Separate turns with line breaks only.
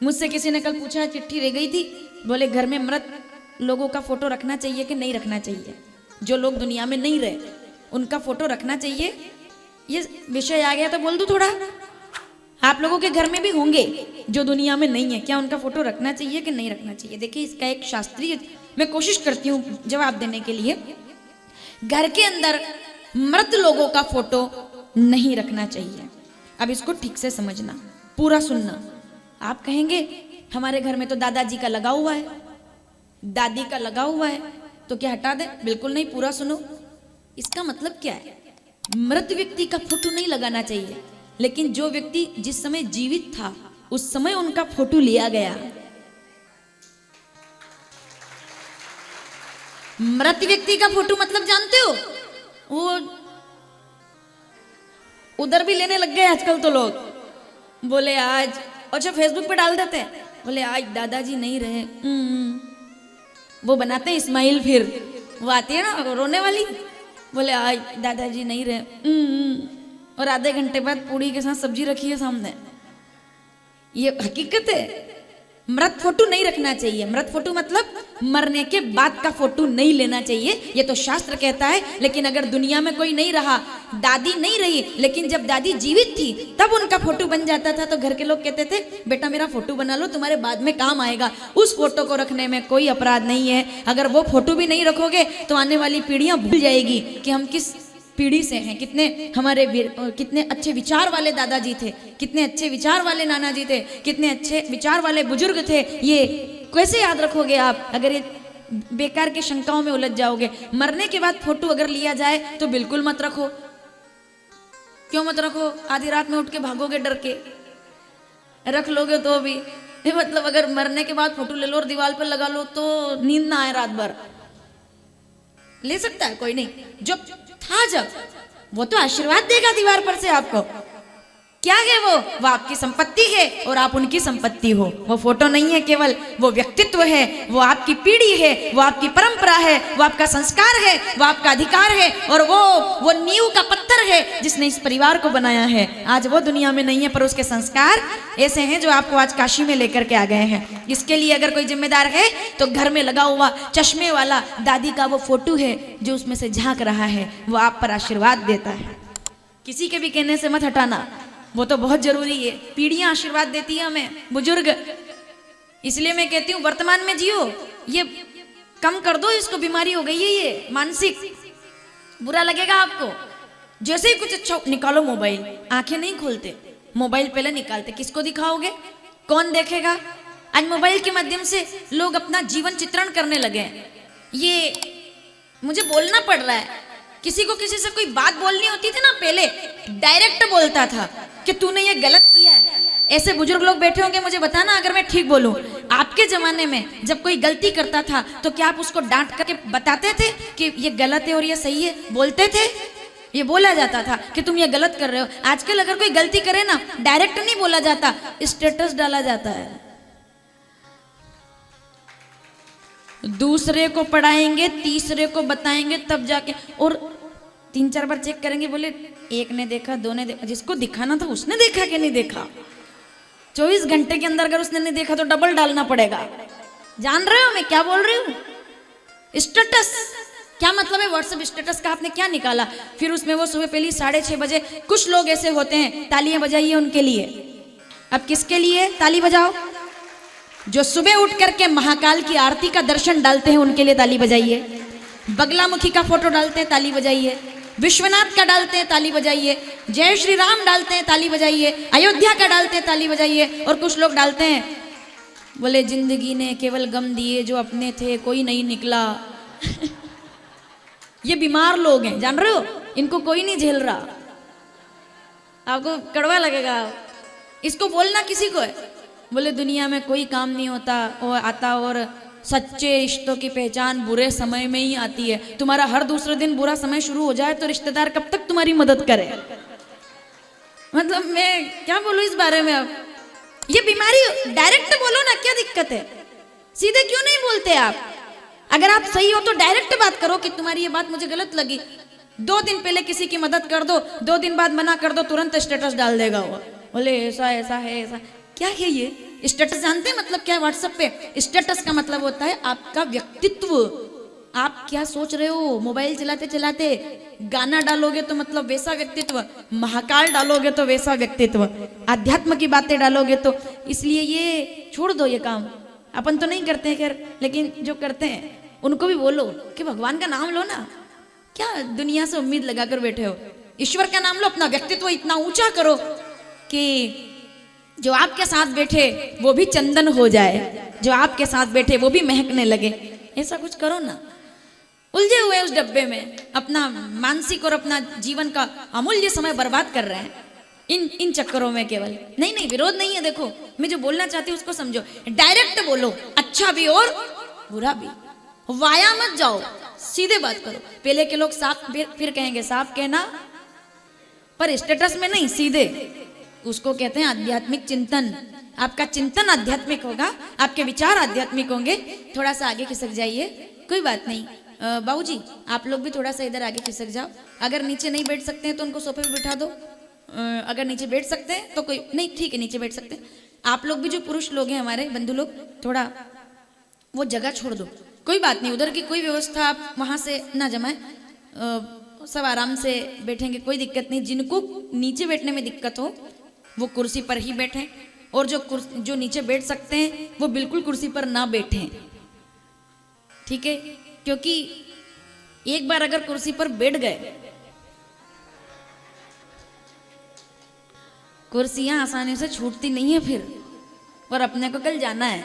मुझसे किसी ने कल पूछा, चिट्ठी रह गई थी, बोले घर में मृत लोगों का फोटो रखना चाहिए कि नहीं रखना चाहिए, जो लोग दुनिया में नहीं रहे उनका फोटो रखना चाहिए। ये विषय आ गया तो बोल दूं थोड़ा, आप लोगों के घर में भी होंगे जो दुनिया में नहीं है, क्या उनका फोटो रखना चाहिए कि नहीं रखना चाहिए? देखिए इसका एक शास्त्रीय मैं कोशिश करती हूँ जवाब देने के लिए। घर के अंदर मृत लोगों का फोटो नहीं रखना चाहिए। अब इसको ठीक से समझना, पूरा सुनना। आप कहेंगे हमारे घर में तो दादाजी का लगा हुआ है, दादी का लगा हुआ है, तो क्या हटा दे? बिल्कुल नहीं, पूरा सुनो। इसका मतलब क्या है? मृत व्यक्ति का फोटो नहीं लगाना चाहिए, लेकिन जो व्यक्ति जिस समय जीवित था उस समय उनका फोटो लिया गया। मृत व्यक्ति का फोटो मतलब जानते हो? वो उधर भी लेने लग गए आजकल तो लोग, बोले आज, अच्छा फेसबुक पे डाल देते हैं, बोले आज दादाजी नहीं रहे, वो बनाते हैं इस्माइल, फिर वो आती है ना रोने वाली, बोले आज दादाजी नहीं रहे, और आधे घंटे बाद पूड़ी के साथ सब्जी रखी है सामने। ये हकीकत है। मृत फोटो नहीं रखना चाहिए। मृत फोटो मतलब मरने के बाद का फोटो नहीं लेना चाहिए, ये तो शास्त्र कहता है। लेकिन अगर दुनिया में कोई नहीं रहा, दादी नहीं रही, लेकिन जब दादी जीवित थी तब उनका फोटो बन जाता था, तो घर के लोग कहते थे बेटा मेरा फोटो बना लो, तुम्हारे बाद में काम आएगा। उस फोटो को रखने में कोई अपराध नहीं है। अगर वो फोटो भी नहीं रखोगे तो आने वाली पीढ़ियां भूल जाएगी कि हम किस पीढ़ी से हैं, कितने हमारे कितने अच्छे विचार वाले दादाजी थे, कितने अच्छे विचार वाले नाना जी थे, कितने अच्छे विचार वाले बुजुर्ग थे। ये कैसे याद रखोगे आप अगर ये बेकार की शंकाओं में उलझ जाओगे? मरने के बाद फोटो अगर लिया जाए तो बिल्कुल मत रखो। क्यों मत रखो? आधी रात में उठ के भागोगे डर के, रख लोगे तो भी मतलब अगर मरने के बाद फोटो ले लो और दीवार पर लगा लो तो नींद ना आए रात भर। ले सकता है कोई नहीं, जो था जब वो तो आशीर्वाद देगा दीवार पर से आपको। क्या है वो आपकी संपत्ति है और आप उनकी संपत्ति हो। वो फोटो नहीं है केवल, वो व्यक्तित्व है, वो आपकी पीढ़ी है, वो आपकी परंपरा है, वो आपका संस्कार है, वो आपका अधिकार है, और वो नींव का पत्थर है जिसने इस परिवार को बनाया है। आज वो दुनिया में नहीं है पर उसके संस्कार ऐसे हैं जो आपको आज काशी में लेकर के आ गए हैं। इसके लिए अगर कोई जिम्मेदार है तो घर में लगा हुआ चश्मे वाला दादी का वो फोटो है जो उसमें से झांक रहा है, वो आप पर आशीर्वाद देता है। किसी के भी कहने से मत हटाना, वो तो बहुत जरूरी है। पीढ़ियां आशीर्वाद देती है हमें, बुजुर्ग। इसलिए मैं कहती हूँ वर्तमान में जियो, ये कम कर दो, इसको बीमारी हो गई है ये मानसिक, बुरा लगेगा आपको। जैसे ही कुछ अच्छा निकालो मोबाइल, आंखें नहीं खोलते, मोबाइल पहले निकालते, किसको दिखाओगे? कौन देखेगा? आज मोबाइल के माध्यम से लोग अपना जीवन चित्रण करने लगे। ये मुझे बोलना पड़ रहा है, किसी को किसी से कोई बात बोलनी होती थी ना पहले डायरेक्ट बोलता था कि तूने ये गलत किया है। ऐसे बुजुर्ग लोग बैठे होंगे, मुझे बताना अगर मैं ठीक बोलूं। आपके जमाने में जब कोई गलती करता था तो क्या आप उसको डांट करके बताते थे कि ये गलत है और ये सही है? बोलते थे? ये बोला जाता था कि तुम ये गलत कर रहे हो। आजकल अगर कोई गलती करे ना, डायरेक्ट नहीं बोला जाता, स्टेटस डाला जाता है। दूसरे को पढ़ाएंगे, तीसरे को बताएंगे, तब जाके, और 3-4 बार चेक करेंगे, बोले एक ने देखा, 2 ने देखा, जिसको दिखाना था उसने देखा कि नहीं देखा। 24 घंटे के अंदर अगर उसने नहीं देखा तो डबल डालना पड़ेगा। जान रहे हो मैं क्या बोल रही हूँ? स्टेटस क्या मतलब है? व्हाट्सएप स्टेटस का आपने क्या निकाला? फिर उसमें वो सुबह पहली 6:30 बजे, कुछ लोग ऐसे होते हैं, तालियां बजाइए उनके लिए। अब किसके लिए ताली बजाओ? जो सुबह उठ करके महाकाल की आरती का दर्शन डालते हैं उनके लिए ताली बजाइए। बगलामुखी का फोटो डालते हैं, ताली बजाइए। विश्वनाथ का डालते हैं, ताली बजाइए। जय श्री राम डालते हैं, ताली बजाइए। अयोध्या का डालते हैं, ताली बजाइए। और कुछ लोग डालते हैं, बोले जिंदगी ने केवल गम दिए, जो अपने थे कोई नहीं निकला। ये बीमार लोग हैं, जान रहे हो? इनको कोई नहीं झेल रहा। आपको कड़वा लगेगा, इसको बोलना किसी को है, बोले दुनिया में कोई काम नहीं होता और आता, और सच्चे रिश्तों की पहचान बुरे समय में ही आती है। तुम्हारा हर दूसरे दिन बुरा समय शुरू हो जाए तो रिश्तेदार कब तक तुम्हारी मदद करे? मतलब मैं क्या बोलूं इस बारे में? अब ये बीमारी डायरेक्ट बोलो ना, क्या दिक्कत है? सीधे क्यों नहीं बोलते आप? अगर आप सही हो तो डायरेक्ट बात करो कि तुम्हारी ये बात मुझे गलत लगी। 2 दिन पहले किसी की मदद कर दो, 2 दिन बाद मना कर दो, तुरंत स्टेटस डाल देगा वो, बोले ऐसा ऐसा है, ऐसा क्या है ये? स्टेटस जानते हैं मतलब क्या है? व्हाट्सएप पे स्टेटस का मतलब होता है आपका व्यक्तित्व। आप क्या सोच रहे हो मोबाइल चलाते चलाते? गाना डालोगे तो मतलब वैसा व्यक्तित्व, महाकाल डालोगे तो वैसा व्यक्तित्व, आध्यात्म की बातें डालोगे तो। इसलिए ये छोड़ दो ये काम। अपन तो नहीं करते हैं खैर, लेकिन जो करते हैं उनको भी बोलो कि भगवान का नाम लो ना। क्या दुनिया से उम्मीद लगाकर बैठे हो? ईश्वर का नाम लो, अपना व्यक्तित्व इतना ऊंचा करो कि जो आपके साथ बैठे वो भी चंदन हो जाए, जो आपके साथ बैठे वो भी महकने लगे। ऐसा कुछ करो ना। उलझे हुए उस डब्बे में अपना मानसिक और अपना जीवन का अमूल्य समय बर्बाद कर रहे हैं इन चक्करों में केवल। नहीं नहीं, विरोध नहीं है। देखो मैं जो बोलना चाहती हूँ उसको समझो, डायरेक्ट बोलो, अच्छा भी और बुरा भी। वाया मत जाओ, सीधे बात करो। पहले के लोग साफ फिर कहेंगे साफ कहना, पर स्टेटस में नहीं, सीधे। उसको कहते हैं आध्यात्मिक चिंतन। आपका चिंतन आध्यात्मिक होगा, आपके विचार आध्यात्मिक होंगे। थोड़ा सा आगे खिसक जाइए, कोई बात नहीं। बाबूजी आप लोग भी थोड़ा सा इधर आगे खिसक जाओ। अगर नीचे नहीं बैठ सकते हैं तो उनको सोफे पे बिठा दो। अगर नीचे बैठ सकते हैं तो कोई नहीं, ठीक है नीचे बैठ सकते हैं। आप लोग भी जो पुरुष लोग हैं हमारे बंधु लोग, थोड़ा वो जगह छोड़ दो। कोई बात नहीं, उधर की कोई व्यवस्था आप वहाँ से ना जमाए, सब आराम से बैठेंगे, कोई दिक्कत नहीं। जिनको नीचे बैठने में दिक्कत हो वो कुर्सी पर ही बैठें, और जो नीचे बैठ सकते हैं वो बिल्कुल कुर्सी पर ना बैठें, ठीक है? क्योंकि एक बार अगर कुर्सी पर बैठ गए, कुर्सियां आसानी से छूटती नहीं है फिर, और अपने को कल जाना है।